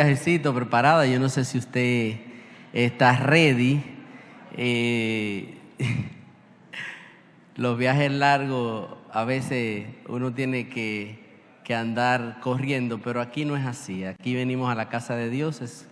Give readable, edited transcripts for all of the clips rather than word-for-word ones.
viajecito preparado. Yo no sé si usted está ready. Los viajes largos, a veces uno tiene que andar corriendo, pero aquí no es así. Aquí venimos a la casa de Dios.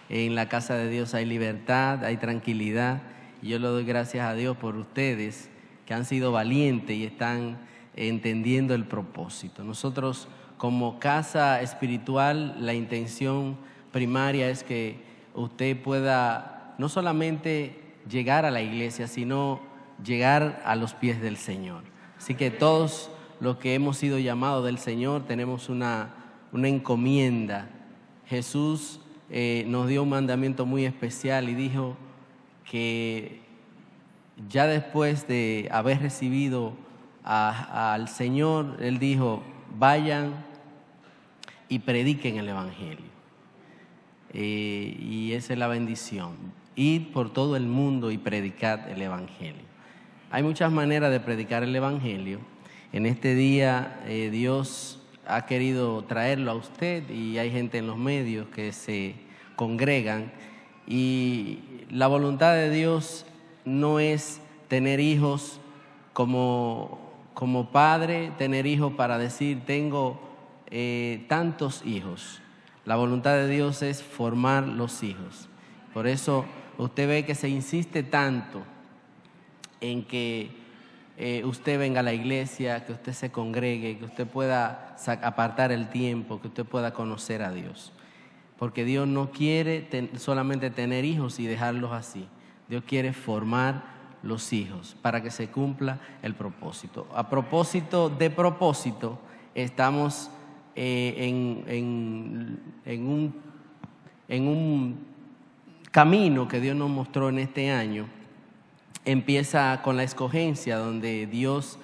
En la casa de Dios hay libertad, hay tranquilidad. Y yo le doy gracias a Dios por ustedes que han sido valientes y están entendiendo el propósito. Nosotros, como casa espiritual, la intención primaria es que usted pueda no solamente llegar a la iglesia, sino llegar a los pies del Señor. Así que todos los que hemos sido llamados del Señor tenemos una encomienda. Jesús nos dio un mandamiento muy especial y dijo que ya después de haber recibido al Señor, Él dijo: vayan y prediquen el Evangelio. Y esa es la bendición: ir por todo el mundo y predicar el Evangelio. Hay muchas maneras de predicar el Evangelio. En este día Dios ha querido traerlo a usted, y hay gente en los medios que se congregan, y la voluntad de Dios no es tener hijos como padre, tener hijos para decir tengo tantos hijos. La voluntad de Dios es formar los hijos. Por eso usted ve que se insiste tanto en que usted venga a la iglesia, que usted se congregue, que usted pueda apartar el tiempo, que usted pueda conocer a Dios. Porque Dios no quiere solamente tener hijos y dejarlos así. Dios quiere formar los hijos para que se cumpla el propósito. A propósito de propósito, estamos en un camino que Dios nos mostró en este año. Empieza con la escogencia, donde Dios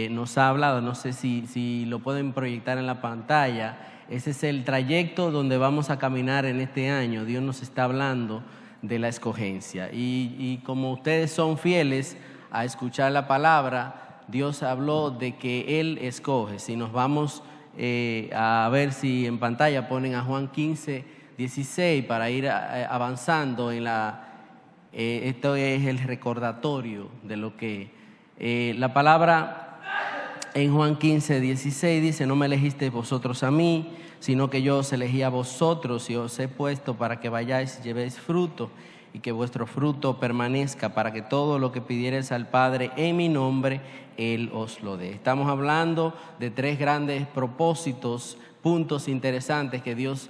nos ha hablado. No sé si lo pueden proyectar en la pantalla. Ese es el trayecto donde vamos a caminar en este año. Dios nos está hablando de la escogencia. Y como ustedes son fieles a escuchar la palabra, Dios habló de que Él escoge. Si nos vamos a ver si en pantalla ponen a Juan 15:16 para ir avanzando en esto es el recordatorio de lo que la palabra en Juan 15:16 dice: no me elegisteis vosotros a mí, sino que yo os elegí a vosotros y os he puesto para que vayáis y llevéis fruto, y que vuestro fruto permanezca, para que todo lo que pidiereis al Padre en mi nombre, Él os lo dé. Estamos hablando de 3 grandes propósitos, puntos interesantes que Dios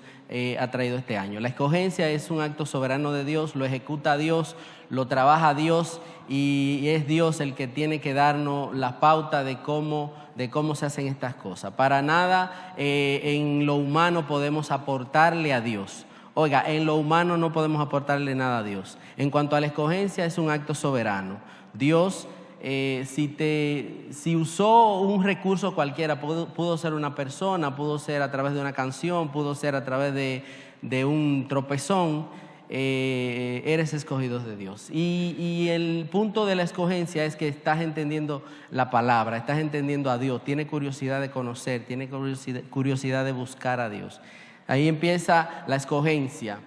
ha traído este año. La escogencia es un acto soberano de Dios, lo ejecuta Dios, lo trabaja Dios, y es Dios el que tiene que darnos la pauta de cómo se hacen estas cosas. Para nada en lo humano podemos aportarle a Dios. Oiga, en lo humano no podemos aportarle nada a Dios. En cuanto a la escogencia, es un acto soberano. Dios, si usó un recurso cualquiera, pudo ser una persona, pudo ser a través de una canción, pudo ser a través de un tropezón, eres escogido de Dios. Y el punto de la escogencia es que estás entendiendo la palabra, estás entendiendo a Dios, tienes curiosidad de conocer, tienes curiosidad de buscar a Dios. Ahí empieza la escogencia,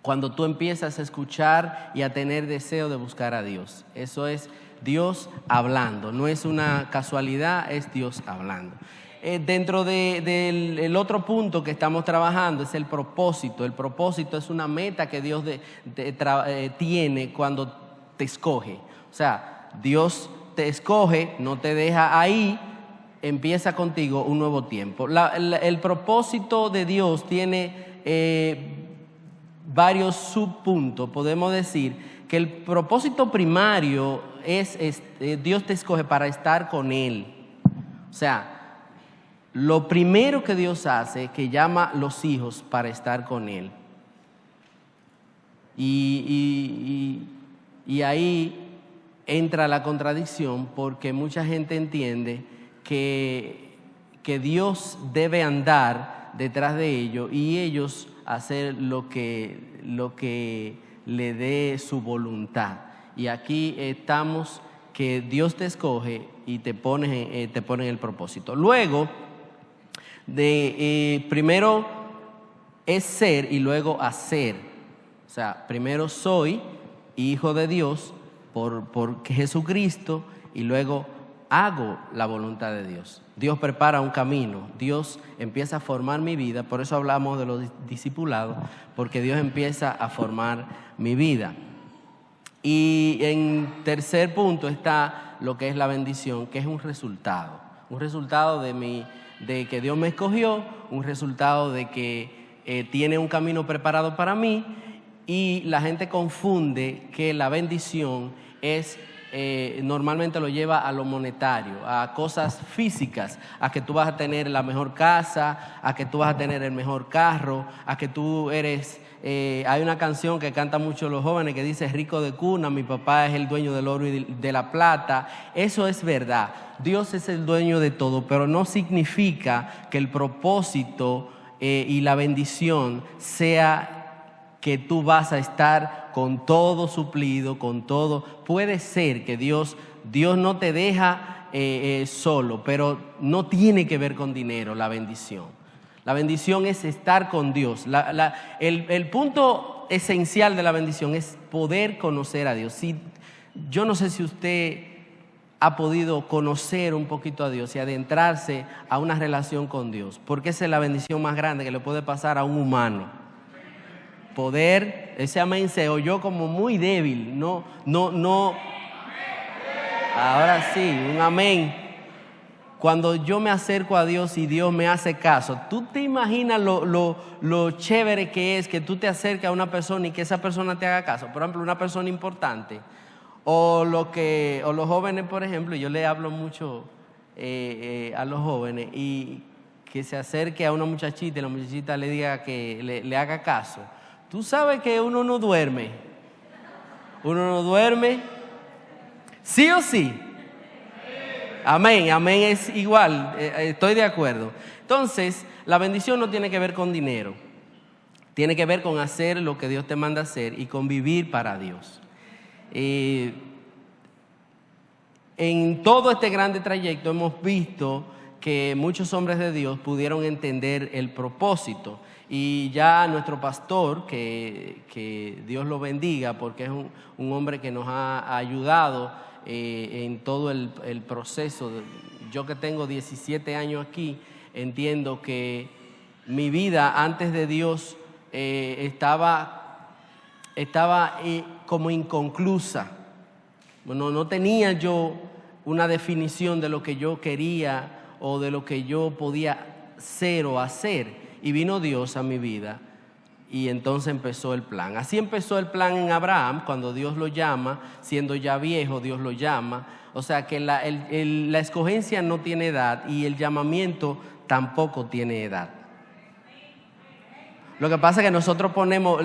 cuando tú empiezas a escuchar y a tener deseo de buscar a Dios. Eso es Dios hablando, no es una casualidad, es Dios hablando. Dentro del otro punto que estamos trabajando es el propósito. El propósito es una meta que Dios tiene cuando te escoge. O sea, Dios te escoge, no te deja ahí, empieza contigo un nuevo tiempo. El propósito de Dios tiene varios subpuntos. Podemos decir que el propósito primario es Dios te escoge para estar con Él. O sea, lo primero que Dios hace es que llama a los hijos para estar con Él. Y ahí entra la contradicción, porque mucha gente entiende que Dios debe andar detrás de ellos y ellos hacer lo que le dé su voluntad. Y aquí estamos, que Dios te escoge y te pone en el propósito. Luego, primero es ser y luego hacer. O sea, primero soy hijo de Dios por Jesucristo y luego hago la voluntad de Dios. Dios prepara un camino, Dios empieza a formar mi vida, por eso hablamos de los discipulados, porque Dios empieza a formar mi vida. Y en tercer punto está lo que es la bendición, que es un resultado de que Dios me escogió, un resultado de que tiene un camino preparado para mí, y la gente confunde que la bendición es normalmente lo lleva a lo monetario, a cosas físicas, a que tú vas a tener la mejor casa, a que tú vas a tener el mejor carro, a que tú eres... hay una canción que cantan mucho los jóvenes que dice rico de cuna, mi papá es el dueño del oro y de la plata. Eso es verdad, Dios es el dueño de todo, pero no significa que el propósito y la bendición sea que tú vas a estar con todo suplido, con todo. Puede ser que Dios no te deja solo, pero no tiene que ver con dinero la bendición. La bendición es estar con Dios. El punto esencial de la bendición es poder conocer a Dios. Yo no sé si usted ha podido conocer un poquito a Dios y adentrarse a una relación con Dios, porque esa es la bendición más grande que le puede pasar a un humano. Poder, ese amén se oyó como muy débil, no. Ahora sí, un amén. Cuando yo me acerco a Dios y Dios me hace caso, ¿tú te imaginas lo chévere que es que tú te acerques a una persona y que esa persona te haga caso? Por ejemplo, una persona importante, o los jóvenes, por ejemplo, yo le hablo mucho a los jóvenes, y que se acerque a una muchachita y la muchachita le diga que le haga caso. Tú sabes que uno no duerme, sí o sí. Amén, amén es igual, estoy de acuerdo. Entonces, la bendición no tiene que ver con dinero, tiene que ver con hacer lo que Dios te manda hacer y con vivir para Dios. En todo este grande trayecto hemos visto que muchos hombres de Dios pudieron entender el propósito. Y ya nuestro pastor, que Dios lo bendiga, porque es un hombre que nos ha ayudado en todo el proceso. Yo que tengo 17 años aquí, entiendo que mi vida antes de Dios estaba como inconclusa. Bueno, no tenía yo una definición de lo que yo quería o de lo que yo podía ser o hacer. Y vino Dios a mi vida y entonces empezó el plan. Así empezó el plan en Abraham, cuando Dios lo llama, siendo ya viejo, Dios lo llama. O sea que la escogencia no tiene edad y el llamamiento tampoco tiene edad. Lo que pasa es que nosotros ponemos,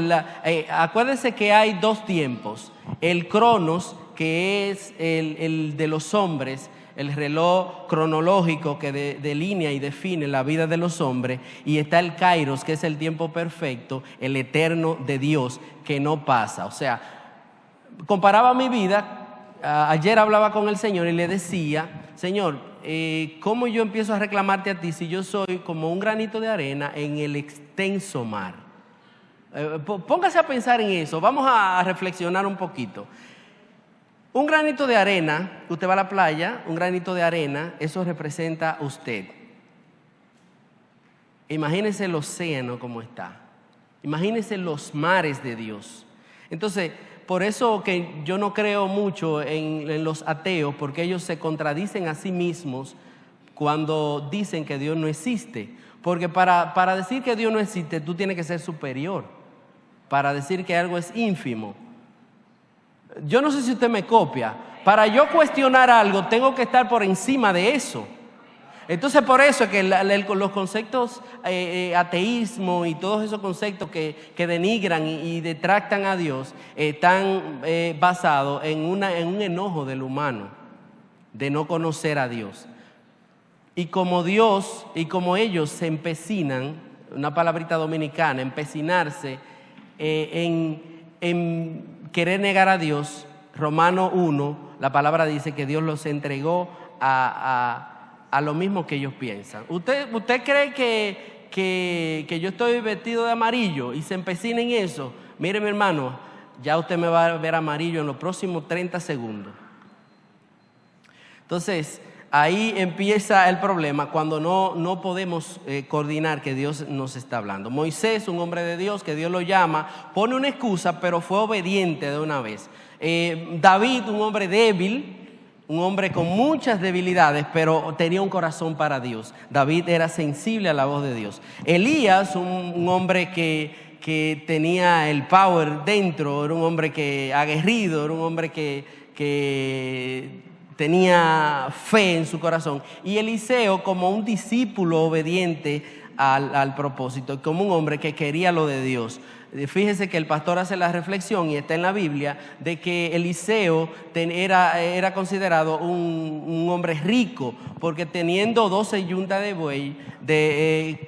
acuérdense que hay dos tiempos. El Cronos, que es el de los hombres, el reloj cronológico que delinea y define la vida de los hombres, y está el Kairos, que es el tiempo perfecto, el eterno de Dios, que no pasa. O sea, comparaba mi vida, ayer hablaba con el Señor y le decía, Señor, ¿cómo yo empiezo a reclamarte a ti si yo soy como un granito de arena en el extenso mar? Póngase a pensar en eso, vamos a reflexionar un poquito. Un granito de arena, usted va a la playa, un granito de arena, eso representa a usted. Imagínese el océano como está. Imagínese los mares de Dios. Entonces, por eso que yo no creo mucho en los ateos, porque ellos se contradicen a sí mismos cuando dicen que Dios no existe. Porque para decir que Dios no existe, tú tienes que ser superior. Para decir que algo es ínfimo. Yo no sé si usted me copia. Para yo cuestionar algo, tengo que estar por encima de eso. Entonces, por eso es que los conceptos ateísmo y todos esos conceptos que denigran y detractan a Dios están basados en un enojo del humano de no conocer a Dios. Y como Dios y como ellos se empecinan, una palabrita dominicana, empecinarse en querer negar a Dios, Romano 1, la palabra dice que Dios los entregó a lo mismo que ellos piensan. ¿Usted cree que yo estoy vestido de amarillo y se empecina en eso, mire mi hermano, ya usted me va a ver amarillo en los próximos 30 segundos. Entonces, ahí empieza el problema cuando no podemos coordinar que Dios nos está hablando. Moisés, un hombre de Dios, que Dios lo llama, pone una excusa, pero fue obediente de una vez. David, un hombre débil, un hombre con muchas debilidades, pero tenía un corazón para Dios. David era sensible a la voz de Dios. Elías, un hombre que tenía el power dentro, era un hombre aguerrido, era un hombre que tenía fe en su corazón. Y Eliseo, como un discípulo obediente al propósito, como un hombre que quería lo de Dios. Fíjese que el pastor hace la reflexión, y está en la Biblia, de que Eliseo era considerado un hombre rico, porque teniendo 12 yuntas de buey,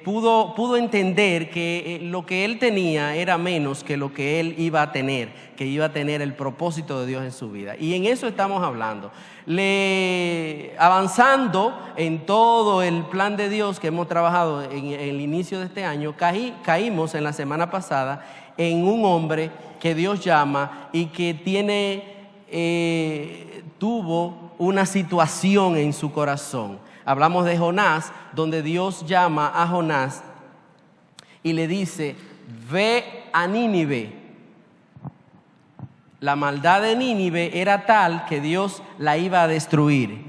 pudo entender que lo que él tenía era menos que lo que él iba a tener, que iba a tener el propósito de Dios en su vida. Y en eso estamos hablando. Avanzando en todo el plan de Dios que hemos trabajado en el inicio de este año, caímos en la semana pasada en un hombre que Dios llama y que tuvo una situación en su corazón. Hablamos de Jonás, donde Dios llama a Jonás y le dice: ve a Nínive. La maldad de Nínive era tal que Dios la iba a destruir.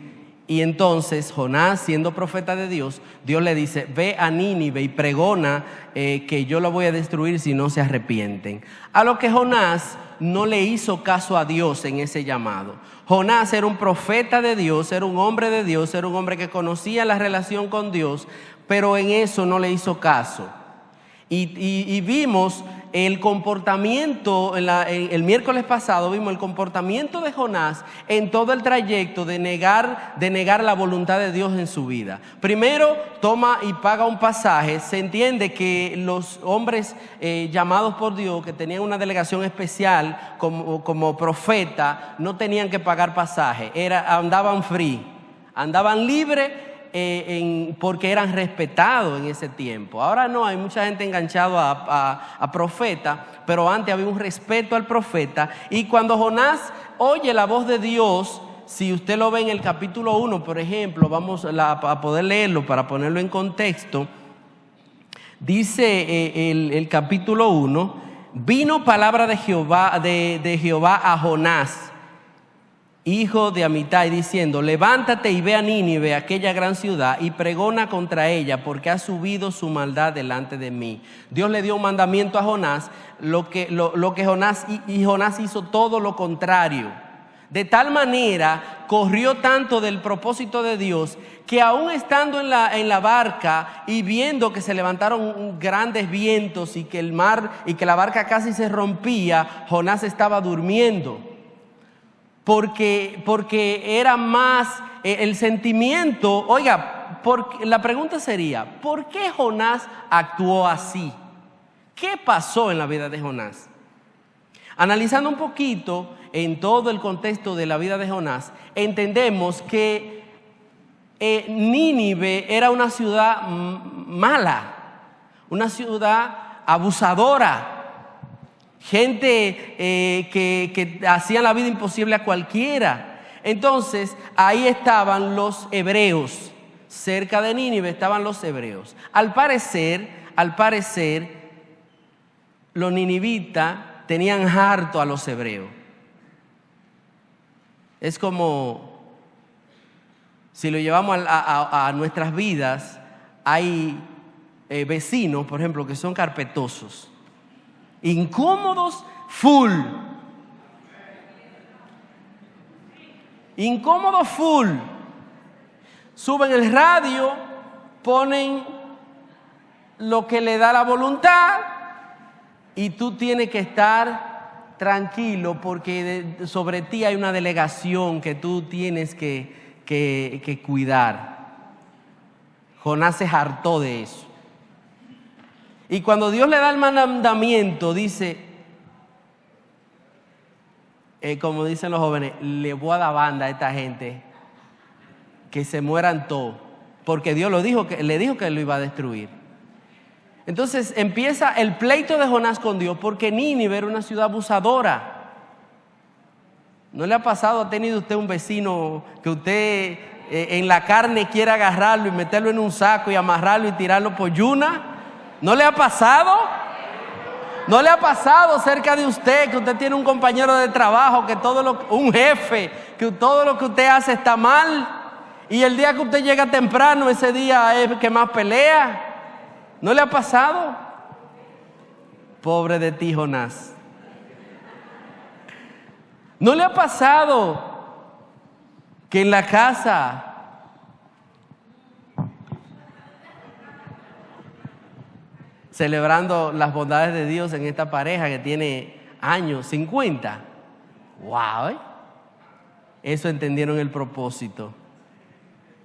Y entonces Jonás, siendo profeta de Dios, Dios le dice: ve a Nínive y pregona que yo la voy a destruir si no se arrepienten. A lo que Jonás no le hizo caso a Dios en ese llamado. Jonás era un profeta de Dios, era un hombre de Dios, era un hombre que conocía la relación con Dios, pero en eso no le hizo caso. Y vimos el comportamiento, el miércoles pasado vimos el comportamiento de Jonás en todo el trayecto de negar la voluntad de Dios en su vida. Primero toma y paga un pasaje. Se entiende que los hombres llamados por Dios, que tenían una delegación especial como profeta, no tenían que pagar pasaje, andaban free, andaban libres. Porque eran respetados en ese tiempo. Ahora no, hay mucha gente enganchado a profeta, pero antes había un respeto al profeta. Y cuando Jonás oye la voz de Dios, si usted lo ve en el capítulo 1, por ejemplo, vamos a poder leerlo para ponerlo en contexto. Dice el capítulo 1: vino palabra de Jehová a Jonás, hijo de Amitai, diciendo: levántate y ve a Nínive, aquella gran ciudad, y pregona contra ella, porque ha subido su maldad delante de mí. Dios le dio un mandamiento a Jonás, lo que Jonás hizo todo lo contrario. De tal manera corrió tanto del propósito de Dios, que aún estando en la barca y viendo que se levantaron grandes vientos y que la barca casi se rompía, Jonás estaba durmiendo. Porque era más el sentimiento. Oiga, la pregunta sería: ¿por qué Jonás actuó así? ¿Qué pasó en la vida de Jonás? Analizando un poquito en todo el contexto de la vida de Jonás, entendemos que Nínive era una ciudad mala, una ciudad abusadora. Gente que hacían la vida imposible a cualquiera. Entonces ahí estaban los hebreos. Cerca de Nínive estaban los hebreos. Al parecer los ninivitas tenían harto a los hebreos. Es como si lo llevamos a nuestras vidas. Hay vecinos, por ejemplo, que son carpetosos, incómodos, full. Suben el radio, ponen lo que le da la voluntad, y tú tienes que estar tranquilo porque sobre ti hay una delegación que tú tienes que cuidar. Jonás se hartó de eso. Y cuando Dios le da el mandamiento, dice, como dicen los jóvenes: le voy a dar banda a esta gente, que se mueran todos, porque Dios le dijo que lo iba a destruir. Entonces empieza el pleito de Jonás con Dios porque Nínive era una ciudad abusadora. ¿No le ha pasado, ha tenido usted un vecino que usted en la carne quiere agarrarlo y meterlo en un saco y amarrarlo y tirarlo por yuna? ¿No le ha pasado? ¿No le ha pasado cerca de usted que usted tiene un compañero de trabajo, que un jefe, que todo lo que usted hace está mal? Y el día que usted llega temprano, ese día es el que más pelea. ¿No le ha pasado? Pobre de ti, Jonás. ¿No le ha pasado que en la casa celebrando las bondades de Dios en esta pareja que tiene años, 50? ¡Wow! Eso entendieron el propósito.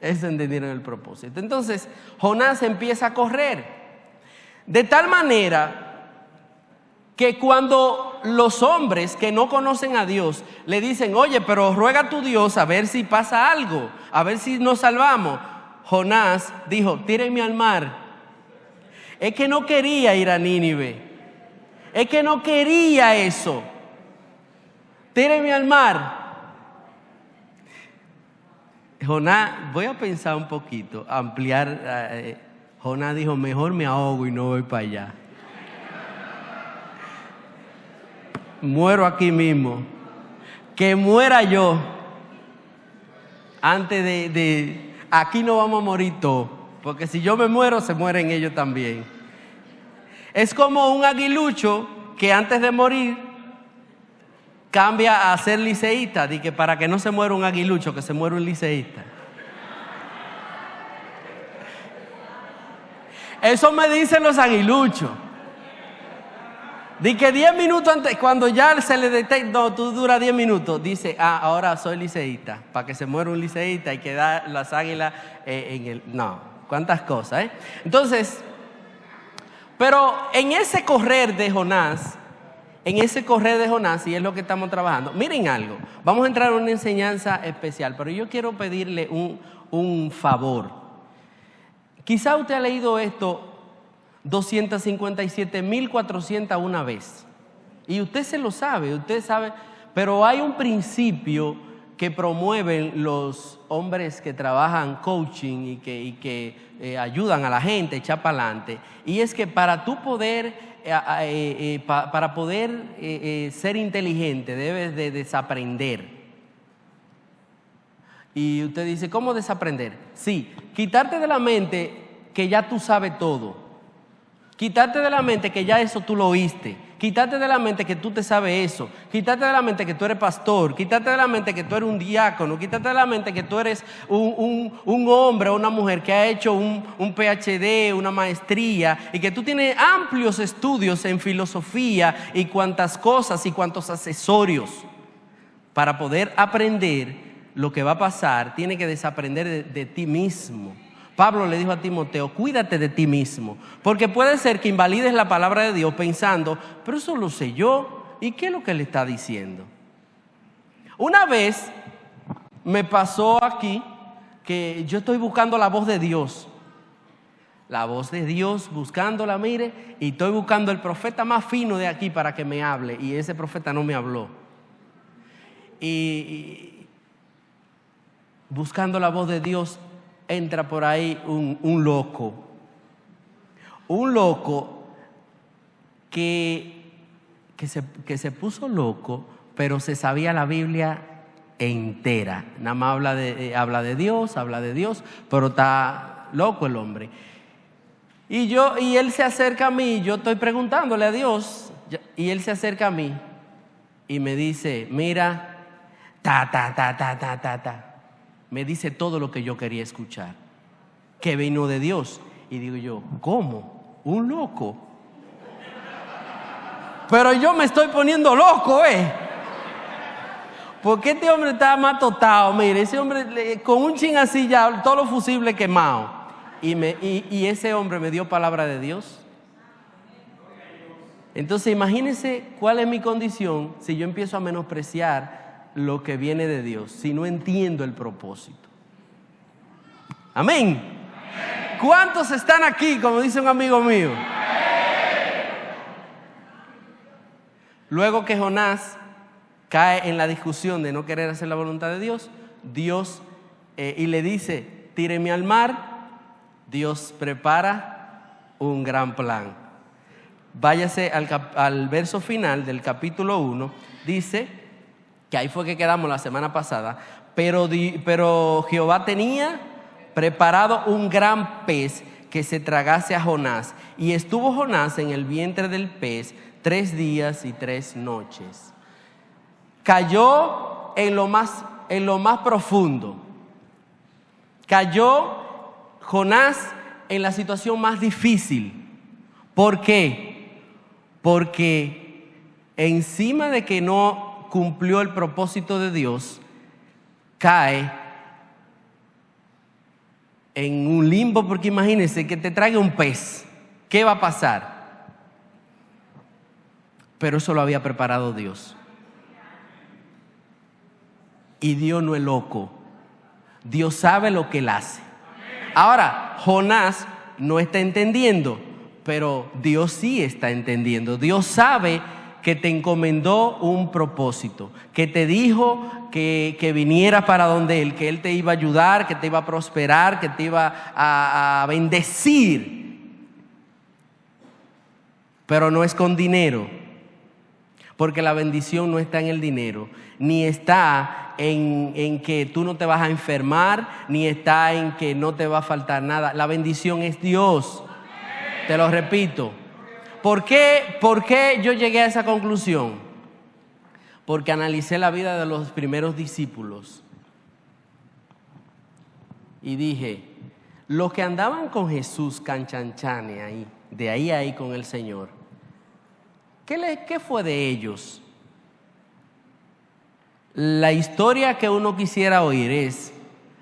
Entonces, Jonás empieza a correr. De tal manera que cuando los hombres que no conocen a Dios le dicen, oye, pero ruega a tu Dios a ver si pasa algo, a ver si nos salvamos, Jonás dijo, tírenme al mar. Es que no quería ir a Nínive, es que no quería eso. Tírenme al mar. Jonás, voy a pensar un poquito, ampliar. Jonás dijo, mejor me ahogo y no voy para allá. Muero aquí mismo. Que muera yo. Antes de aquí no vamos a morir todos. Porque si yo me muero, se mueren ellos también. Es como un aguilucho que antes de morir cambia a ser liceísta. Dice que para que no se muera un aguilucho, que se muera un liceísta. Eso me dicen los aguiluchos. Dice que 10 minutos antes, cuando ya se le detecta, no, tú duras 10 minutos, dice, ahora soy liceísta. Para que se muera un liceísta hay que dar las águilas en el... No, cuántas cosas, Entonces, pero en ese correr de Jonás, y es lo que estamos trabajando, miren algo, vamos a entrar en una enseñanza especial, pero yo quiero pedirle un favor. Quizá usted ha leído esto 257.401 vez. Y usted se lo sabe, pero hay un principio que promueven los hombres que trabajan coaching y que ayudan a la gente a echar para adelante. Y es que para tú poder, ser inteligente, debes de desaprender. Y usted dice, ¿cómo desaprender? Sí, quitarte de la mente que ya tú sabes todo. Quitarte de la mente que ya eso tú lo oíste. Quitarte de la mente que tú te sabes eso. Quitarte de la mente que tú eres pastor. Quitarte de la mente que tú eres un diácono. Quitarte de la mente que tú eres un hombre o una mujer que ha hecho un PhD, una maestría, y que tú tienes amplios estudios en filosofía y cuantas cosas y cuantos accesorios. Para poder aprender lo que va a pasar, tiene que desaprender de ti mismo. Pablo le dijo a Timoteo, cuídate de ti mismo, porque puede ser que invalides la palabra de Dios pensando, pero eso lo sé yo, ¿y qué es lo que le está diciendo? Una vez me pasó aquí que yo estoy buscando la voz de Dios, buscándola, mire, y estoy buscando el profeta más fino de aquí para que me hable, y ese profeta no me habló. Y buscando la voz de Dios, entra por ahí un loco que se puso loco, pero se sabía la Biblia entera. Nada más habla de Dios, pero está loco el hombre. Y él se acerca a mí, yo estoy preguntándole a Dios, y él se acerca a mí y me dice, mira, me dice todo lo que yo quería escuchar, que vino de Dios. Y digo yo, ¿cómo? ¿Un loco? Pero yo me estoy poniendo loco, porque este hombre está más totado. Mire, ese hombre con un chin así ya, todos los fusibles quemados. Y ese hombre me dio palabra de Dios. Entonces imagínense cuál es mi condición si yo empiezo a menospreciar lo que viene de Dios, si no entiendo el propósito. Amén. ¿Cuántos están aquí, como dice un amigo mío? Luego que Jonás cae en la discusión de no querer hacer la voluntad de Dios, y le dice, tíreme al mar, Dios prepara un gran plan. Váyase al verso final del capítulo 1, dice, que ahí fue que quedamos la semana pasada, pero Jehová tenía preparado un gran pez que se tragase a Jonás, y estuvo Jonás en el vientre del pez 3 días y 3 noches. Cayó en lo más profundo. Cayó Jonás en la situación más difícil. ¿Por qué? Porque encima de que no cumplió el propósito de Dios, cae en un limbo, porque imagínense que te traiga un pez. ¿Qué va a pasar? Pero eso lo había preparado Dios. Y Dios no es loco. Dios sabe lo que Él hace. Ahora, Jonás no está entendiendo, pero Dios sí está entendiendo. Dios sabe que te encomendó un propósito, que te dijo que vinieras para donde Él, que Él te iba a ayudar, que te iba a prosperar, que te iba a bendecir. Pero no es con dinero, porque la bendición no está en el dinero, ni está en que tú no te vas a enfermar, ni está en que no te va a faltar nada. La bendición es Dios. Te lo repito. ¿Por qué yo llegué a esa conclusión? Porque analicé la vida de los primeros discípulos y dije, los que andaban con Jesús canchanchane ahí, de ahí a ahí con el Señor, ¿qué fue de ellos? La historia que uno quisiera oír es,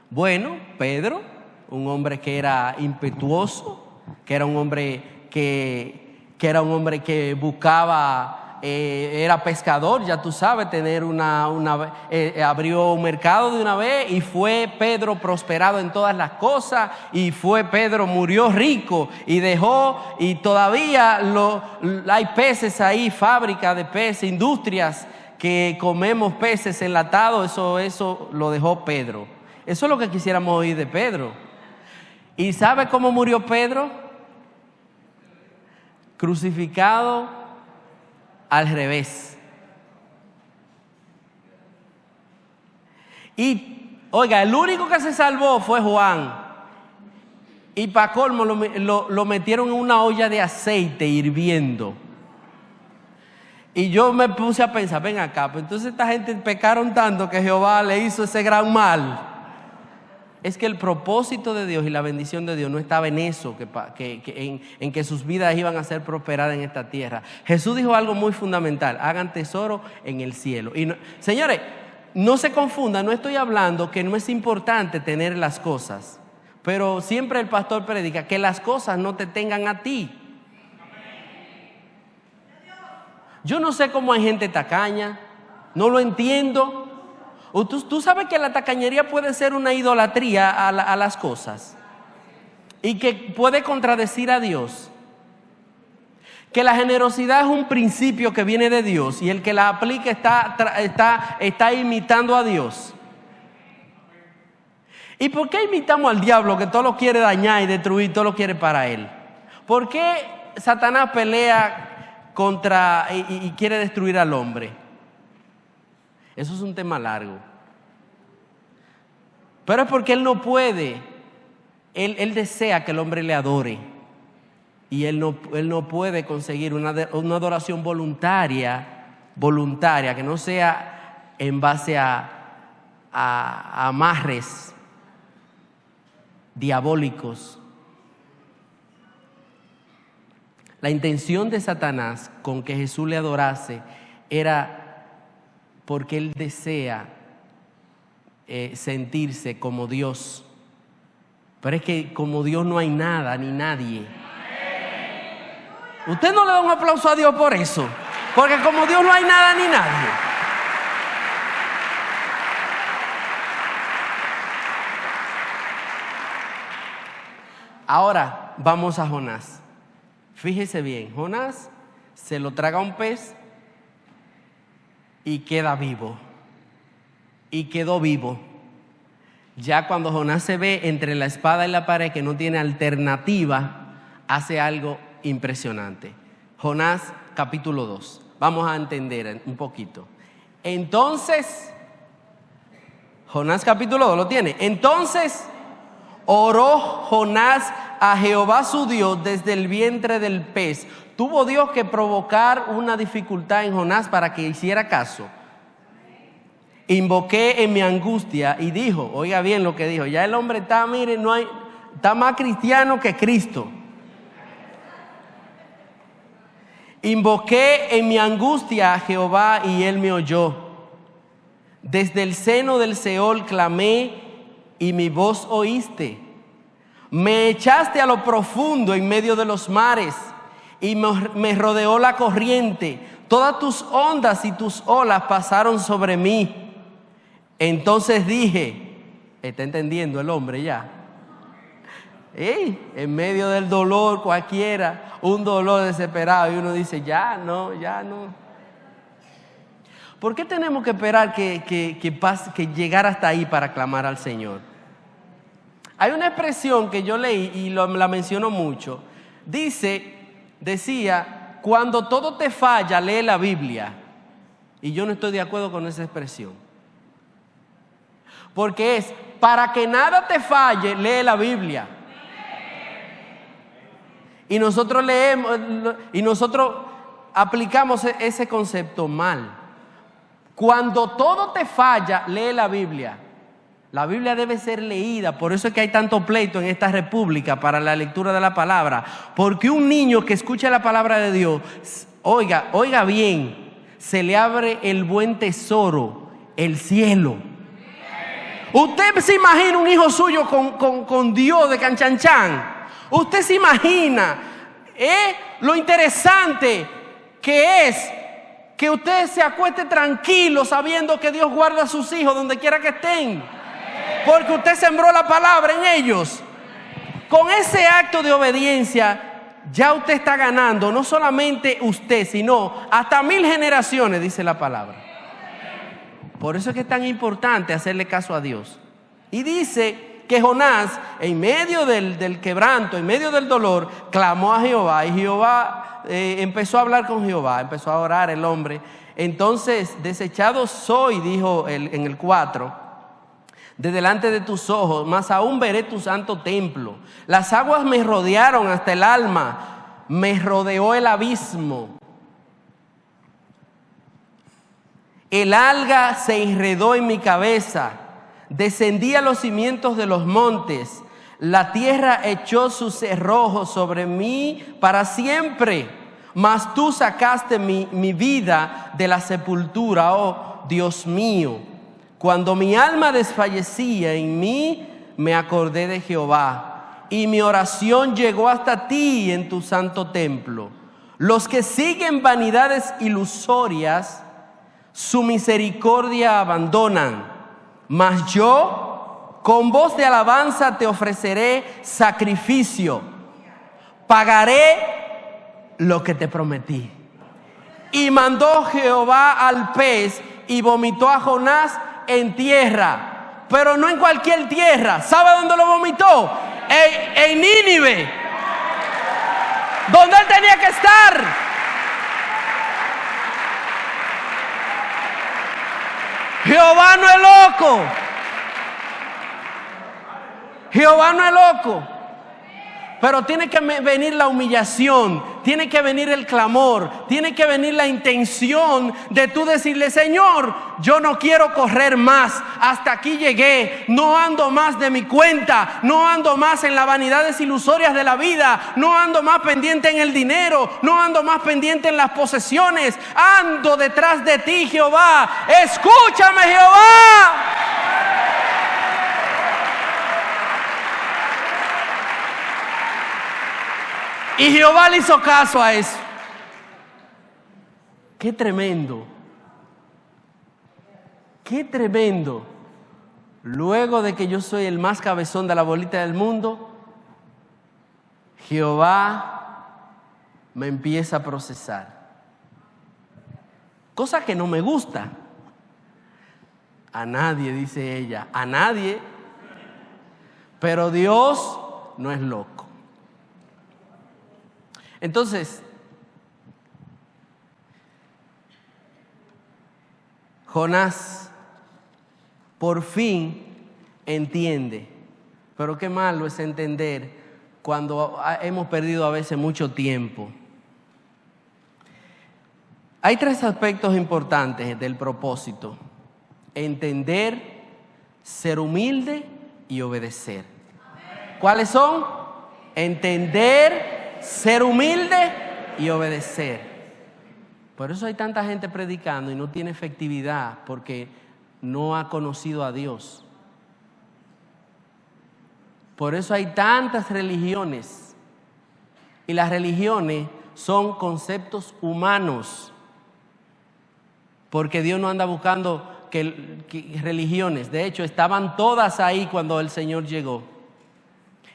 bueno, Pedro, un hombre que era impetuoso, que era un hombre que buscaba, era pescador, ya tú sabes, abrió un mercado de una vez, y fue Pedro prosperado en todas las cosas, y Pedro murió rico y dejó, y todavía hay peces ahí, fábrica de peces, industrias que comemos peces enlatados, eso lo dejó Pedro. Eso es lo que quisiéramos oír de Pedro. ¿Y sabe cómo murió Pedro? Crucificado al revés. Y oiga, el único que se salvó fue Juan. Y para colmo lo metieron en una olla de aceite hirviendo. Y yo me puse a pensar, ven acá, pues entonces esta gente pecaron tanto que Jehová le hizo ese gran mal. Es que el propósito de Dios y la bendición de Dios no estaba en eso, en que sus vidas iban a ser prosperadas en esta tierra. Jesús dijo algo muy fundamental: hagan tesoro en el cielo. Y señores, no se confundan, no estoy hablando que no es importante tener las cosas, pero siempre el pastor predica que las cosas no te tengan a ti. Yo no sé cómo hay gente tacaña, no lo entiendo. Tú sabes que la tacañería puede ser una idolatría a las cosas y que puede contradecir a Dios. Que la generosidad es un principio que viene de Dios y el que la aplica está imitando a Dios. ¿Y por qué imitamos al diablo, que todo lo quiere dañar y destruir, todo lo quiere para él? ¿Por qué Satanás pelea contra y quiere destruir al hombre? Eso es un tema largo, pero es porque él no puede. Él desea que el hombre le adore, y él no puede conseguir una adoración voluntaria que no sea en base a amarres diabólicos. La intención de Satanás con que Jesús le adorase era porque él desea sentirse como Dios. Pero es que como Dios no hay nada ni nadie. Usted no le da un aplauso a Dios por eso, porque como Dios no hay nada ni nadie. Ahora vamos a Jonás. Fíjese bien, Jonás se lo traga un pez y queda vivo. Y quedó vivo. Ya cuando Jonás se ve entre la espada y la pared, que no tiene alternativa, hace algo impresionante. Jonás capítulo 2. Vamos a entender un poquito. Entonces, Jonás capítulo 2, ¿lo tiene? Entonces oró Jonás a Jehová su Dios desde el vientre del pez. Tuvo Dios que provocar una dificultad en Jonás para que hiciera caso. Invoqué en mi angustia y dijo, oiga bien lo que dijo, ya el hombre está, mire, está más cristiano que Cristo. Invoqué en mi angustia a Jehová y él me oyó. Desde el seno del Seol clamé y mi voz oíste. Me echaste a lo profundo en medio de los mares y me rodeó la corriente. Todas tus ondas y tus olas pasaron sobre mí. Entonces dije, ¿está entendiendo el hombre ya? En medio del dolor cualquiera, un dolor desesperado, y uno dice, ya no. ¿Por qué tenemos que esperar que llegar hasta ahí para clamar al Señor? Hay una expresión que yo leí y la menciono mucho. Decía, cuando todo te falla, lee la Biblia. Y yo no estoy de acuerdo con esa expresión. Porque es, para que nada te falle, lee la Biblia. Y nosotros leemos, y nosotros aplicamos ese concepto mal. Cuando todo te falla, lee la Biblia. La Biblia debe ser leída, por eso es que hay tanto pleito en esta república para la lectura de la palabra. Porque un niño que escucha la palabra de Dios, oiga bien, se le abre el buen tesoro, el cielo. Usted se imagina un hijo suyo con Dios de canchanchan. Usted se imagina lo interesante que es que usted se acueste tranquilo sabiendo que Dios guarda a sus hijos donde quiera que estén. Porque usted sembró la palabra en ellos. Con ese acto de obediencia ya usted está ganando, no solamente usted, sino hasta 1000 generaciones, dice la palabra. Por eso es que es tan importante hacerle caso a Dios. Y dice que Jonás, en medio del quebranto, en medio del dolor, clamó a Jehová. Y Jehová empezó a hablar con Jehová, empezó a orar el hombre. Entonces, desechado soy, dijo en el 4, de delante de tus ojos, mas aún veré tu santo templo. Las aguas me rodearon hasta el alma, me rodeó el abismo. El alga se enredó en mi cabeza, descendí a los cimientos de los montes, la tierra echó sus cerrojos sobre mí para siempre, mas tú sacaste mi vida de la sepultura, oh Dios mío. Cuando mi alma desfallecía en mí, me acordé de Jehová, y mi oración llegó hasta ti en tu santo templo. Los que siguen vanidades ilusorias, su misericordia abandonan, mas yo con voz de alabanza te ofreceré sacrificio, pagaré lo que te prometí. Y mandó Jehová al pez y vomitó a Jonás en tierra, pero no en cualquier tierra. ¿Sabe dónde lo vomitó? En Nínive, donde él tenía que estar. Jehová no es loco. Jehová no es loco. Pero tiene que venir la humillación, tiene que venir el clamor, tiene que venir la intención de tú decirle: Señor, yo no quiero correr más, hasta aquí llegué, no ando más de mi cuenta, no ando más en las vanidades ilusorias de la vida, no ando más pendiente en el dinero, no ando más pendiente en las posesiones, ando detrás de ti, Jehová. Escúchame, Jehová. Y Jehová le hizo caso a eso. ¡Qué tremendo! ¡Qué tremendo! Luego de que yo soy el más cabezón de la bolita del mundo, Jehová me empieza a procesar. cosa que no me gusta. A nadie, dice ella, a nadie. Pero Dios no es loco. Entonces, Jonás por fin entiende, pero qué malo es entender cuando hemos perdido a veces mucho tiempo. Hay 3 aspectos importantes del propósito: entender, ser humilde y obedecer. ¿Cuáles son? Entender, ser humilde y obedecer. Por eso hay tanta gente predicando y no tiene efectividad, porque no ha conocido a Dios. Por eso hay tantas religiones, y las religiones son conceptos humanos, porque Dios no anda buscando que religiones. De hecho, estaban todas ahí cuando el Señor llegó.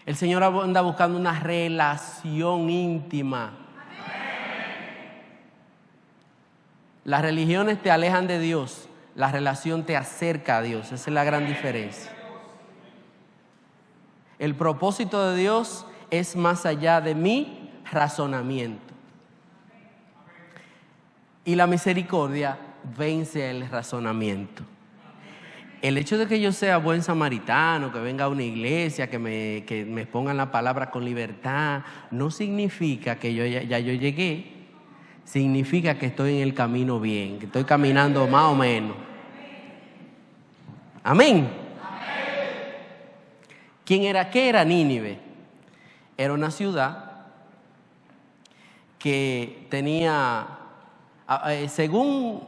El Señor anda buscando una relación íntima. Las religiones te alejan de Dios, la relación te acerca a Dios. Esa es la gran diferencia. El propósito de Dios es más allá de mi razonamiento. Y la misericordia vence el razonamiento. El hecho de que yo sea buen samaritano, que venga a una iglesia, que me pongan la palabra con libertad, no significa que yo llegué. Significa que estoy en el camino bien, que estoy caminando más o menos. Amén. ¿Qué era Nínive? Era una ciudad que tenía, según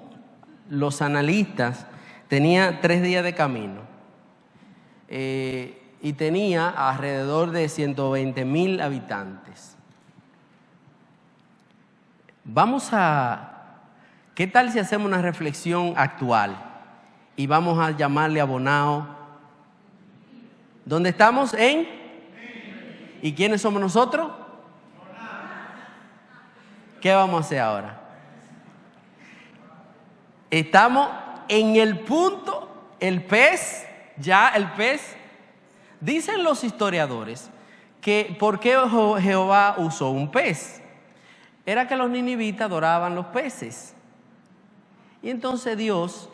los analistas, tenía 3 días de camino y tenía alrededor de 120,000 habitantes. ¿Qué tal si hacemos una reflexión actual y vamos a llamarle a Bonao? ¿Dónde estamos? ¿Y quiénes somos nosotros? ¿Qué vamos a hacer ahora? Estamos en el punto, el pez. Dicen los historiadores que ¿por qué Jehová usó un pez? Era que los ninivitas adoraban los peces. Y entonces Dios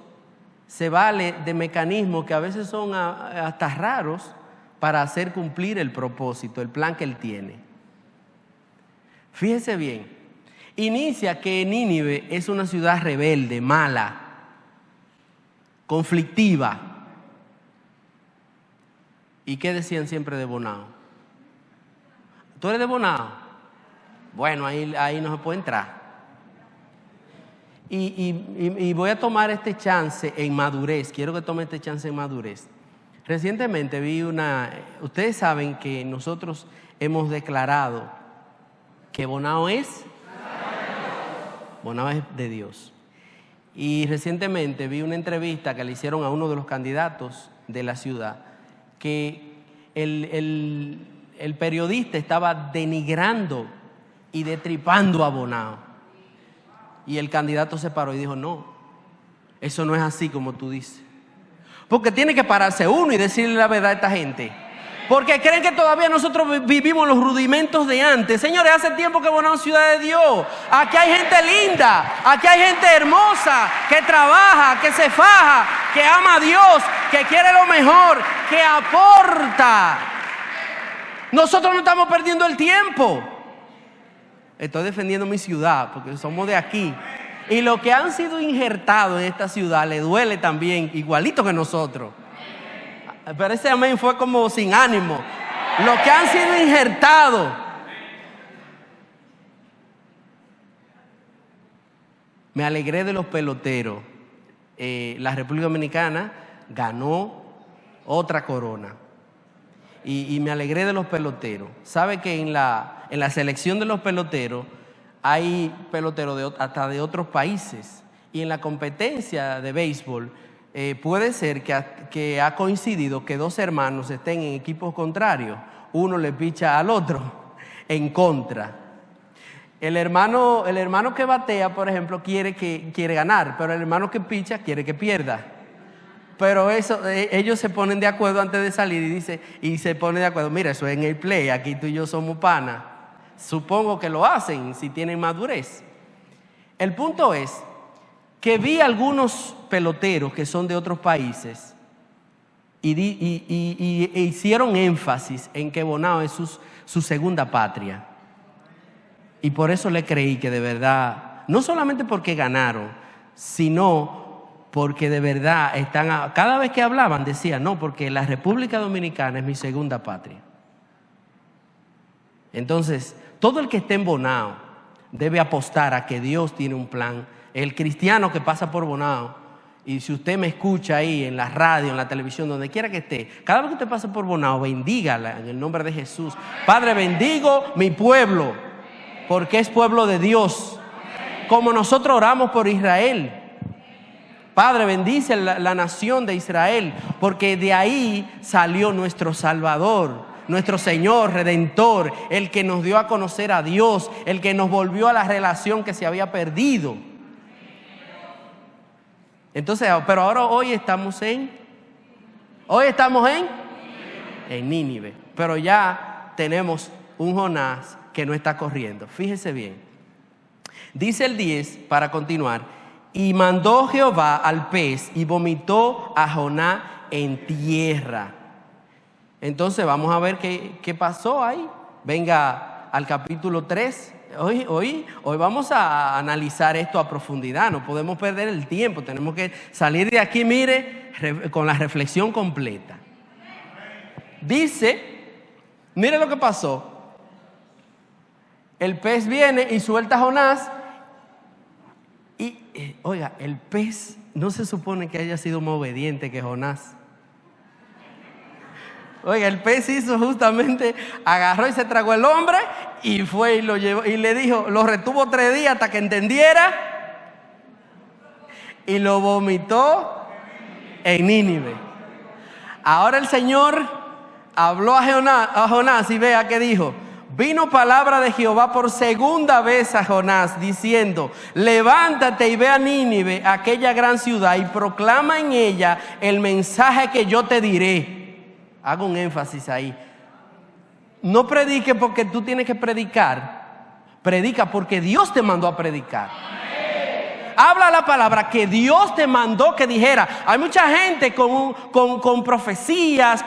se vale de mecanismos que a veces son hasta raros para hacer cumplir el propósito, el plan que Él tiene. Fíjese bien, inicia que Nínive es una ciudad rebelde, mala, conflictiva. ¿Y qué decían siempre de Bonao? ¿Tú eres de Bonao? Bueno, ahí no se puede entrar. Y voy a tomar este chance en madurez. Quiero que tome este chance en madurez. Recientemente ustedes saben que nosotros hemos declarado que Bonao es de Dios. Y recientemente vi una entrevista que le hicieron a uno de los candidatos de la ciudad, que el periodista estaba denigrando y detripando a Bonao. Y el candidato se paró y dijo: no, eso no es así como tú dices. Porque tiene que pararse uno y decirle la verdad a esta gente. Porque creen que todavía nosotros vivimos los rudimentos de antes. Señores, hace tiempo que Bonao es ciudad de Dios. Aquí hay gente linda, aquí hay gente hermosa, que trabaja, que se faja, que ama a Dios, que quiere lo mejor, que aporta. Nosotros no estamos perdiendo el tiempo. Estoy defendiendo mi ciudad porque somos de aquí. Y los que han sido injertados en esta ciudad les duele también, igualito que nosotros. Pero ese amén fue como sin ánimo. Los que han sido injertados. Me alegré de los peloteros. La República Dominicana ganó otra corona. Y me alegré de los peloteros. ¿Sabe que en la selección de los peloteros hay peloteros hasta de otros países? Y en la competencia de béisbol puede ser que ha coincidido que 2 hermanos estén en equipos contrarios. Uno le picha al otro en contra. El hermano que batea, por ejemplo, quiere ganar, pero el hermano que picha quiere que pierda. Pero ellos se ponen de acuerdo antes de salir y se ponen de acuerdo. Mira, eso es en el play, aquí tú y yo somos panas. Supongo que lo hacen si tienen madurez. El punto es que vi algunos peloteros que son de otros países y hicieron énfasis en que Bonao es su segunda patria. Y por eso le creí que de verdad, no solamente porque ganaron, sino porque de verdad cada vez que hablaban decían, no, porque la República Dominicana es mi segunda patria. Entonces, todo el que esté en Bonao debe apostar a que Dios tiene un plan. El cristiano que pasa por Bonao, y si usted me escucha ahí en la radio, en la televisión, donde quiera que esté, cada vez que usted pase por Bonao, bendígala en el nombre de Jesús. Padre, bendigo mi pueblo, porque es pueblo de Dios, como nosotros oramos por Israel. Padre, bendice la nación de Israel, porque de ahí salió nuestro Salvador, nuestro Señor Redentor, el que nos dio a conocer a Dios, el que nos volvió a la relación que se había perdido. Entonces, pero ahora hoy estamos en Nínive, pero ya tenemos un Jonás que no está corriendo. Fíjese bien. Dice el 10, para continuar, y mandó Jehová al pez y vomitó a Jonás en tierra. Entonces vamos a ver qué pasó ahí. Venga al capítulo 3. Hoy vamos a analizar esto a profundidad. No podemos perder el tiempo. Tenemos que salir de aquí, mire, con la reflexión completa. Dice, mire lo que pasó. El pez viene y suelta a Jonás. Y, oiga, el pez no se supone que haya sido más obediente que Jonás. Oiga, el pez hizo justamente, agarró y se tragó el hombre y fue y lo llevó y le dijo, lo retuvo 3 días hasta que entendiera y lo vomitó en Nínive. Ahora el Señor habló a Jonás y vea que dijo, vino palabra de Jehová por segunda vez a Jonás diciendo, levántate y ve a Nínive, aquella gran ciudad, y proclama en ella el mensaje que yo te diré. Hago un énfasis ahí. No predique porque tú tienes que predicar. Predica porque Dios te mandó a predicar. Habla la palabra que Dios te mandó que dijera. Hay mucha gente con profecías,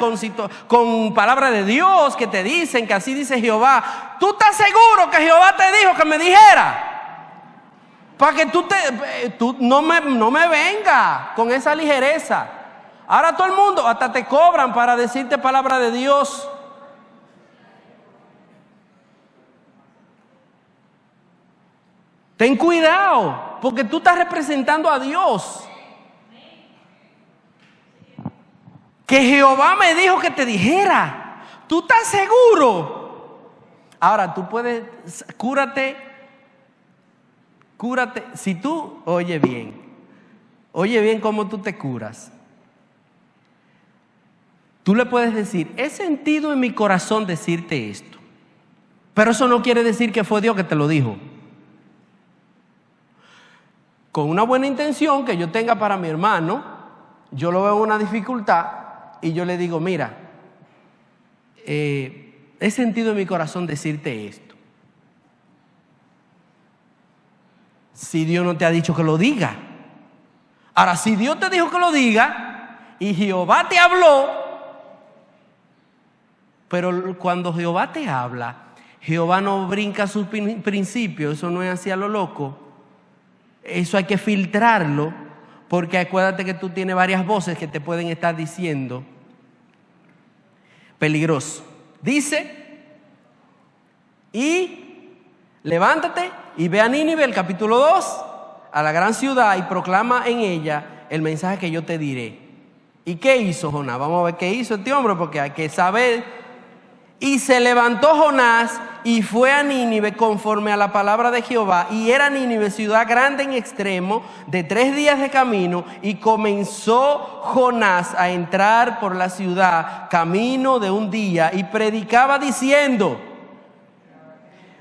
con palabra de Dios que te dicen que así dice Jehová. ¿Tú estás seguro que Jehová te dijo que me dijera? Para que tú no me venga con esa ligereza. Ahora todo el mundo hasta te cobran para decirte palabra de Dios. Ten cuidado, porque tú estás representando a Dios. Que Jehová me dijo que te dijera. ¿Tú estás seguro? Ahora tú puedes, cúrate. Si tú, oye bien cómo tú te curas. Tú le puedes decir, he sentido en mi corazón decirte esto. Pero eso no quiere decir que fue Dios que te lo dijo. Con una buena intención que yo tenga para mi hermano, yo lo veo en una dificultad y yo le digo, mira, he sentido en mi corazón decirte esto. Si Dios no te ha dicho que lo diga. Ahora, si Dios te dijo que lo diga y Jehová te habló, pero cuando Jehová te habla, Jehová no brinca sus principios, eso no es así a lo loco. Eso hay que filtrarlo, porque acuérdate que tú tienes varias voces que te pueden estar diciendo. Peligroso. Dice, y levántate y ve a Nínive, el capítulo 2, a la gran ciudad y proclama en ella el mensaje que yo te diré. ¿Y qué hizo Jonás? Vamos a ver qué hizo este hombre, porque hay que saber. Y se levantó Jonás y fue a Nínive conforme a la palabra de Jehová. Y era Nínive ciudad grande en extremo, de 3 días de camino. Y comenzó Jonás a entrar por la ciudad, camino de un día. Y predicaba diciendo,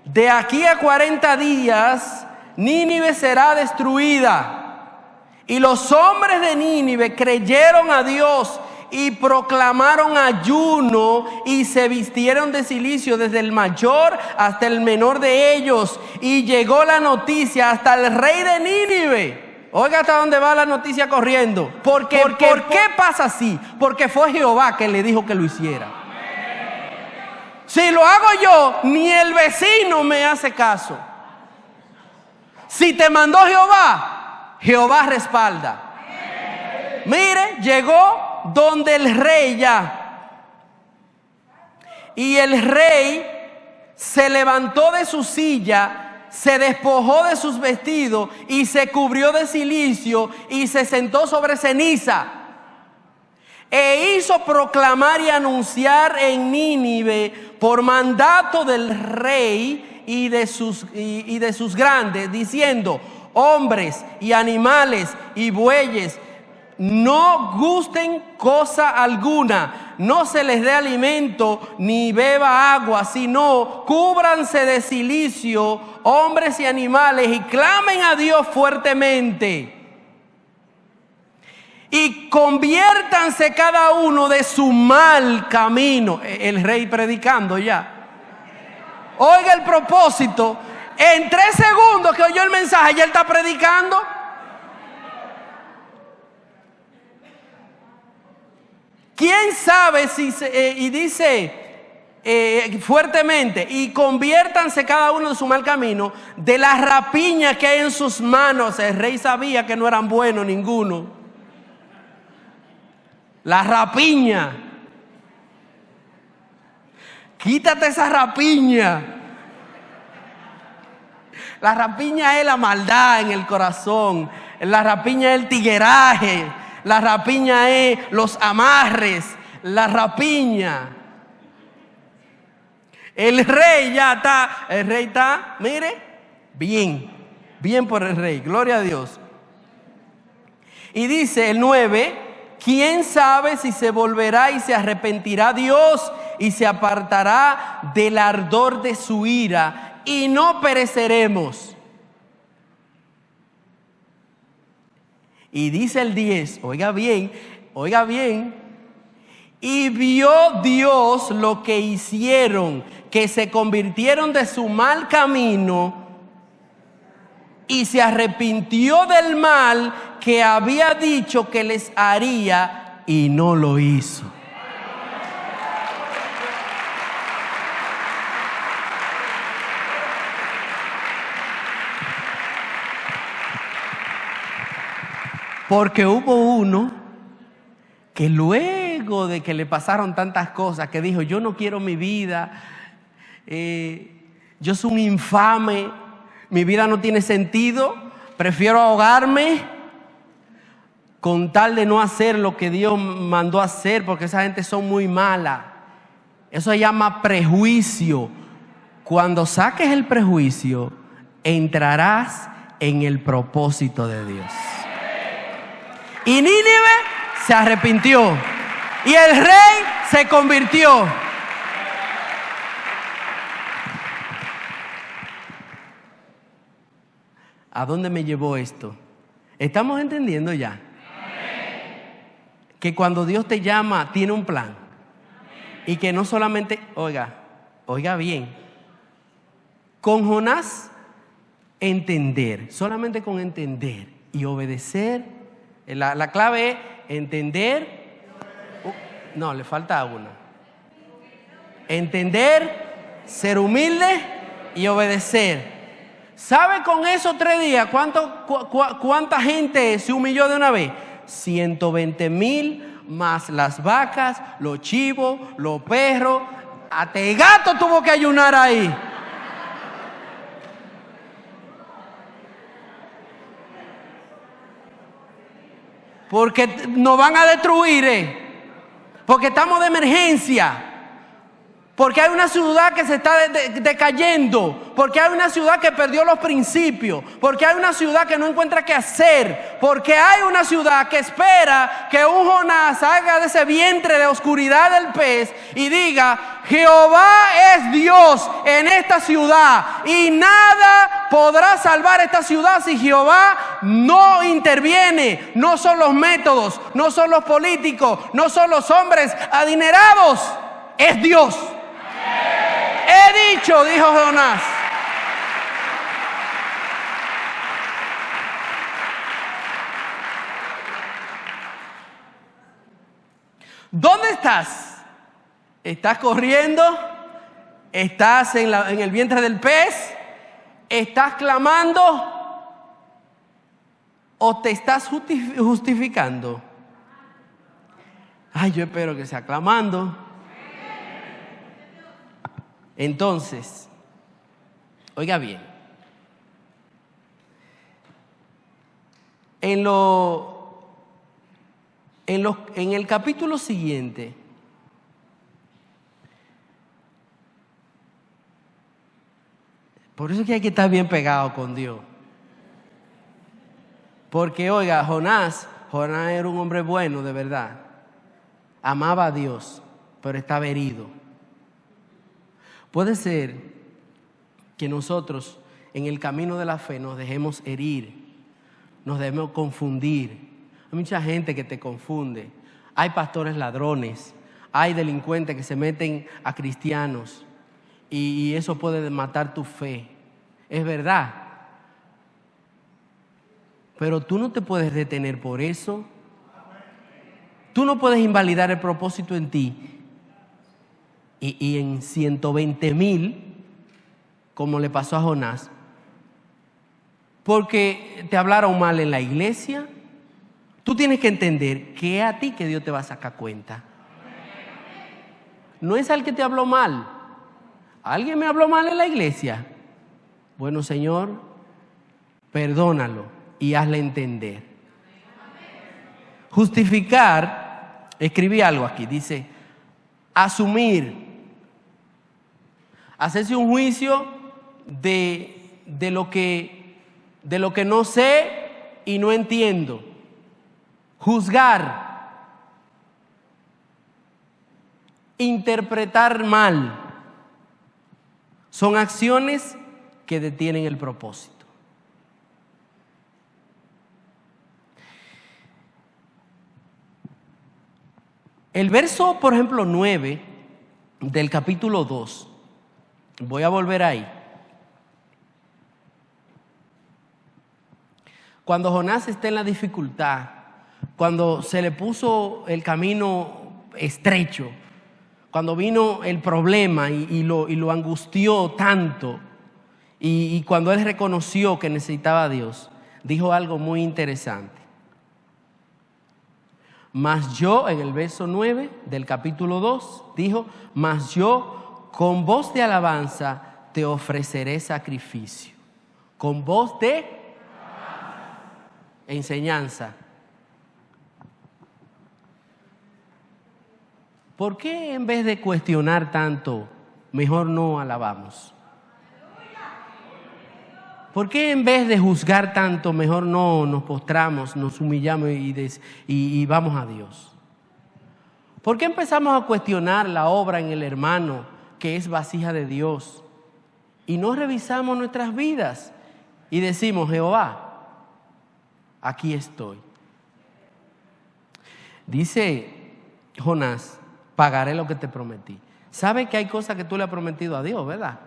de aquí a 40 días Nínive será destruida. Y los hombres de Nínive creyeron a Dios y proclamaron ayuno y se vistieron de cilicio desde el mayor hasta el menor de ellos. Y llegó la noticia hasta el rey de Nínive. Oiga hasta dónde va la noticia corriendo. ¿Por qué pasa así? Porque fue Jehová que le dijo que lo hiciera. Si lo hago yo, ni el vecino me hace caso. Si te mandó Jehová, Jehová respalda. Mire, llegó donde el rey ya. Y el rey se levantó de su silla, se despojó de sus vestidos y se cubrió de cilicio y se sentó sobre ceniza. E hizo proclamar y anunciar en Nínive por mandato del rey y de sus grandes, diciendo: hombres y animales y bueyes, no gusten cosa alguna, no se les dé alimento ni beba agua, sino cúbranse de cilicio, hombres y animales, y clamen a Dios fuertemente. Y conviértanse cada uno de su mal camino. El rey predicando ya. Oiga el propósito. En 3 segundos que oyó el mensaje, ya él está predicando. ¿Quién sabe si y dice fuertemente: y conviértanse cada uno de su mal camino, de la rapiña que hay en sus manos? El rey sabía que no eran buenos ninguno. La rapiña. Quítate esa rapiña. La rapiña es la maldad en el corazón. La rapiña es el tigueraje. La rapiña es los amarres. La rapiña. El rey ya está. El rey está, mire, bien. Bien por el rey. Gloria a Dios. Y dice el 9: ¿quién sabe si se volverá y se arrepentirá Dios y se apartará del ardor de su ira y no pereceremos? Y dice el 10, oiga bien, y vio Dios lo que hicieron, que se convirtieron de su mal camino y se arrepintió del mal que había dicho que les haría y no lo hizo. Porque hubo uno que luego de que le pasaron tantas cosas, que dijo: yo no quiero mi vida, yo soy un infame, mi vida no tiene sentido, prefiero ahogarme con tal de no hacer lo que Dios mandó hacer, porque esa gente son muy mala. Eso se llama prejuicio. Cuando saques el prejuicio, entrarás en el propósito de Dios. Y Nínive se arrepintió y el rey se convirtió. ¿A dónde me llevó esto? ¿Estamos entendiendo ya? Que cuando Dios te llama, tiene un plan. Y que no solamente, oiga bien, con Jonás entender, solamente con entender y obedecer. La clave es entender. No, le falta una. Entender, ser humilde y obedecer. ¿Sabe con esos 3 días cuánta gente se humilló de una vez? 120,000 más las vacas, los chivos, los perros. Hasta el gato tuvo que ayunar ahí. Porque nos van a destruir, porque estamos de emergencia, porque hay una ciudad que se está decayendo, porque hay una ciudad que perdió los principios, porque hay una ciudad que no encuentra qué hacer, porque hay una ciudad que espera que un Jonás salga de ese vientre de oscuridad del pez y diga: Jehová es Dios en esta ciudad y nada podrá salvar esta ciudad si Jehová no interviene. No son los métodos, no son los políticos, no son los hombres adinerados, es Dios. He dicho, dijo Jonás. ¿Dónde estás? ¿Estás corriendo? ¿Estás en el vientre del pez? ¿Estás clamando? ¿O te estás justificando? Ay, yo espero que sea clamando. Entonces, oiga bien. En el capítulo siguiente, por eso es que hay que estar bien pegado con Dios. Porque, oiga, Jonás era un hombre bueno, de verdad. Amaba a Dios, pero estaba herido. Puede ser que nosotros, en el camino de la fe, nos dejemos herir, nos dejemos confundir. Hay mucha gente que te confunde. Hay pastores ladrones, hay delincuentes que se meten a cristianos. Y eso puede matar tu fe. Es verdad. Pero tú no te puedes detener por eso. Tú no puedes invalidar el propósito en ti. Y en 120,000, como le pasó a Jonás, porque te hablaron mal en la iglesia. Tú tienes que entender que es a ti que Dios te va a sacar cuenta. No es al que te habló mal. ¿Alguien me habló mal en la iglesia? Bueno, Señor, perdónalo y hazle entender. Justificar, escribí algo aquí, dice, asumir, hacerse un juicio de lo que no sé y no entiendo. Juzgar, interpretar mal. Son acciones que detienen el propósito. El verso, por ejemplo, 9 del capítulo 2, voy a volver ahí. Cuando Jonás está en la dificultad, cuando se le puso el camino estrecho, cuando vino el problema y lo angustió tanto, y cuando él reconoció que necesitaba a Dios, dijo algo muy interesante. Mas yo, en el verso 9 del capítulo 2, dijo, mas yo con voz de alabanza te ofreceré sacrificio. Con voz de enseñanza. ¿Por qué en vez de cuestionar tanto, mejor no alabamos? ¿Por qué en vez de juzgar tanto, mejor no nos postramos, nos humillamos y vamos a Dios? ¿Por qué empezamos a cuestionar la obra en el hermano que es vasija de Dios y no revisamos nuestras vidas y decimos, Jehová, aquí estoy? Dice Jonás, pagaré lo que te prometí. ¿Sabe que hay cosas que tú le has prometido a Dios, verdad?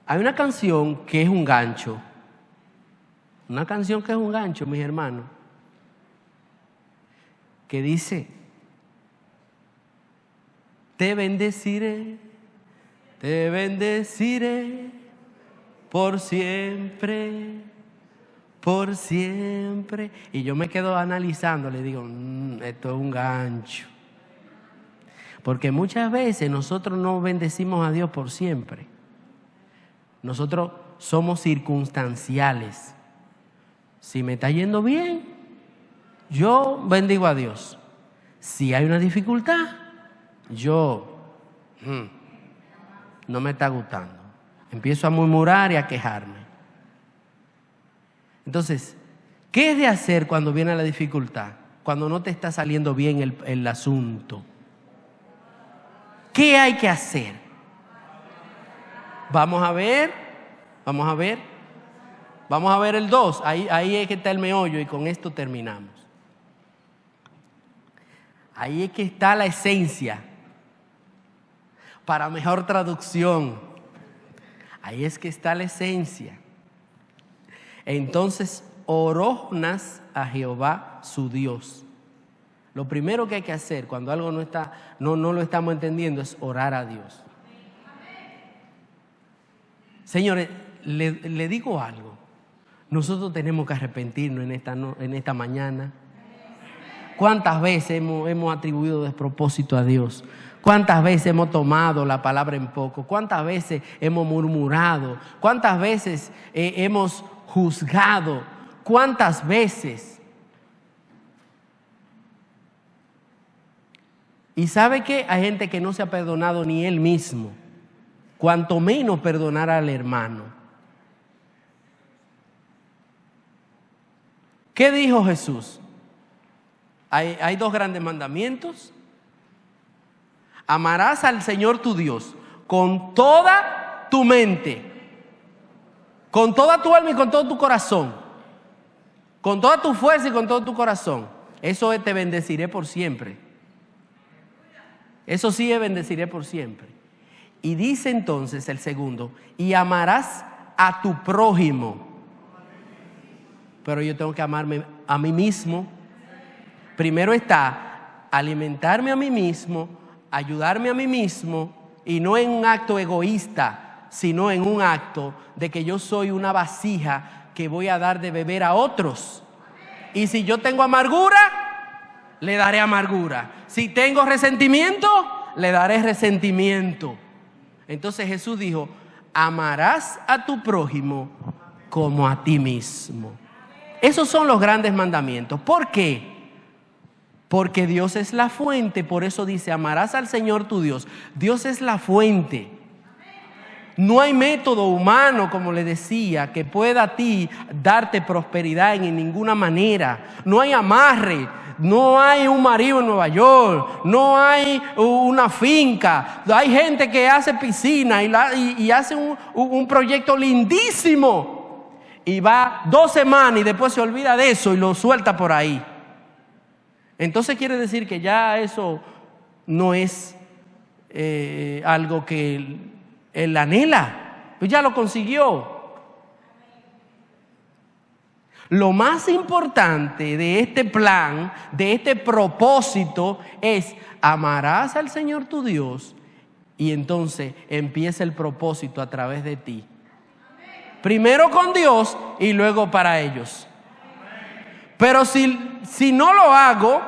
Hay una canción que es un gancho. Una canción que es un gancho, mis hermanos. Que dice, te bendeciré por siempre. Por siempre. Y yo me quedo analizando, le digo, esto es un gancho. Porque muchas veces nosotros no bendecimos a Dios por siempre. Nosotros somos circunstanciales. Si me está yendo bien, yo bendigo a Dios. Si hay una dificultad, yo no me está gustando. Empiezo a murmurar y a quejarme. Entonces, ¿qué es de hacer cuando viene la dificultad? cuando no te está saliendo bien el asunto? ¿Qué hay que hacer? Vamos a ver el 2. Ahí es que está el meollo y con esto terminamos. Ahí es que está la esencia. Para mejor traducción, ahí es que está la esencia. Entonces oró Jonás a Jehová su Dios. Lo primero que hay que hacer cuando algo no lo estamos entendiendo es orar a Dios. Señores, le digo algo. Nosotros tenemos que arrepentirnos en esta mañana. ¿Cuántas veces hemos atribuido despropósito a Dios? ¿Cuántas veces hemos tomado la palabra en poco? ¿Cuántas veces hemos murmurado? ¿Cuántas veces hemos juzgado? ¿Cuántas veces? ¿Y sabe qué? Hay gente que no se ha perdonado ni él mismo, cuanto menos perdonar al hermano. ¿Qué dijo Jesús? Hay 2 grandes mandamientos. Amarás al Señor tu Dios con toda tu mente, con toda tu alma y con todo tu corazón, con toda tu fuerza y con todo tu corazón. Eso es, te bendeciré por siempre. Eso sí es, bendeciré por siempre. Y dice entonces el segundo, y amarás a tu prójimo. Pero yo tengo que amarme a mí mismo. Primero está alimentarme a mí mismo, ayudarme a mí mismo, y no en un acto egoísta, sino en un acto de que yo soy una vasija que voy a dar de beber a otros. Y si yo tengo amargura, le daré amargura. Si tengo resentimiento, le daré resentimiento. Entonces Jesús dijo, amarás a tu prójimo como a ti mismo. Esos son los grandes mandamientos. ¿Por qué? Porque Dios es la fuente. Por eso dice, amarás al Señor tu Dios. Dios es la fuente. No hay método humano, como le decía, que pueda a ti darte prosperidad en ninguna manera. No hay amarre. No hay un marido en Nueva York, no hay una finca. Hay gente que hace piscina y hace un proyecto lindísimo y va 2 semanas y después se olvida de eso y lo suelta por ahí. Entonces quiere decir que ya eso no es algo que él anhela, pues ya lo consiguió. Lo más importante de este plan, de este propósito, es amarás al Señor tu Dios, y entonces empieza el propósito a través de ti. Primero con Dios y luego para ellos. Pero si no lo hago,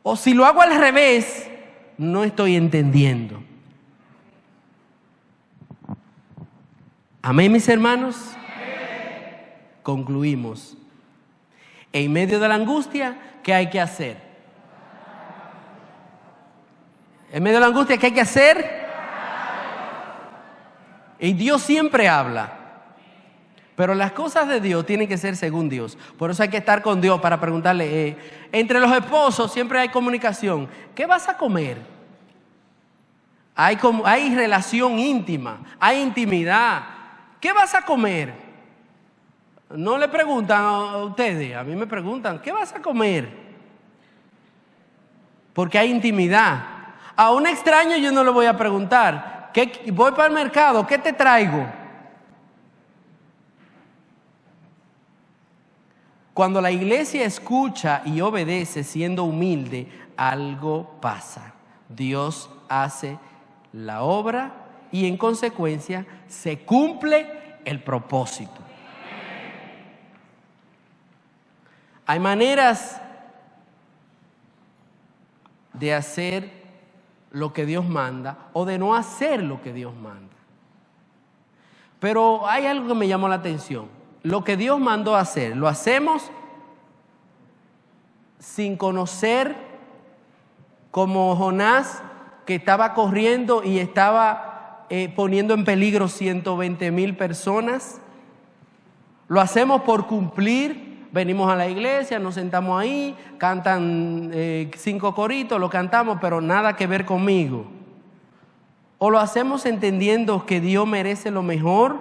o si lo hago al revés, no estoy entendiendo. Amén, mis hermanos. Concluimos. En medio de la angustia, ¿qué hay que hacer? En medio de la angustia, ¿qué hay que hacer? Y Dios siempre habla. Pero las cosas de Dios tienen que ser según Dios. Por eso hay que estar con Dios para preguntarle. Entre los esposos siempre hay comunicación. ¿Qué vas a comer? Hay relación íntima, hay intimidad. ¿Qué vas a comer? No le preguntan a ustedes, a mí me preguntan, ¿qué vas a comer? Porque hay intimidad. A un extraño yo no le voy a preguntar, voy para el mercado, ¿qué te traigo? Cuando la iglesia escucha y obedece siendo humilde, algo pasa. Dios hace la obra y en consecuencia se cumple el propósito. Hay maneras de hacer lo que Dios manda o de no hacer lo que Dios manda. Pero hay algo que me llamó la atención. Lo que Dios mandó hacer, lo hacemos sin conocer, como Jonás, que estaba corriendo y estaba poniendo en peligro 120,000 personas. Lo hacemos por cumplir, venimos a la iglesia, nos sentamos ahí, cantan 5 coritos, lo cantamos, pero nada que ver conmigo. O lo hacemos entendiendo que Dios merece lo mejor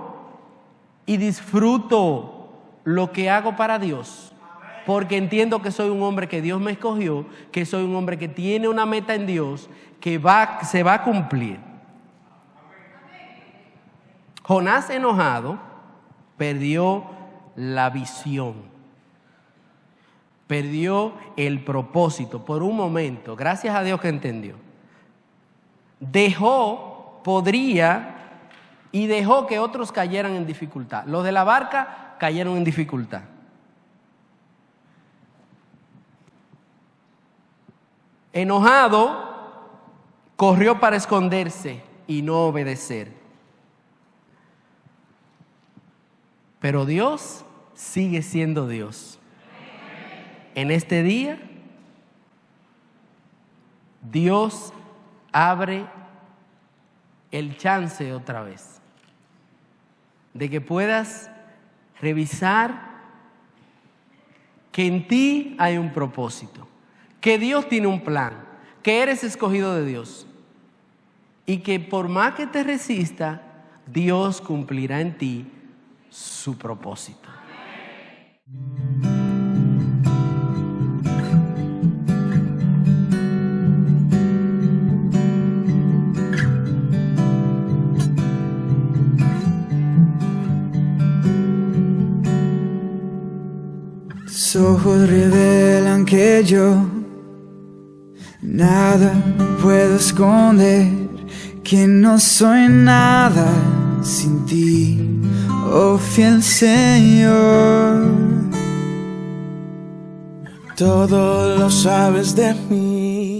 y disfruto lo que hago para Dios, porque entiendo que soy un hombre que Dios me escogió, que soy un hombre que tiene una meta en Dios que se va a cumplir. Jonás, enojado, perdió la visión, perdió el propósito por un momento. Gracias a Dios que entendió. Dejó que otros cayeran en dificultad. Los de la barca cayeron en dificultad. Enojado, corrió para esconderse y no obedecer. Pero Dios sigue siendo Dios. En este día, Dios abre el chance otra vez de que puedas revisar que en ti hay un propósito, que Dios tiene un plan, que eres escogido de Dios y que por más que te resista, Dios cumplirá en ti su propósito. Tus ojos revelan que yo nada puedo esconder, que no soy nada sin ti, oh fiel Señor. Todo lo sabes de mí,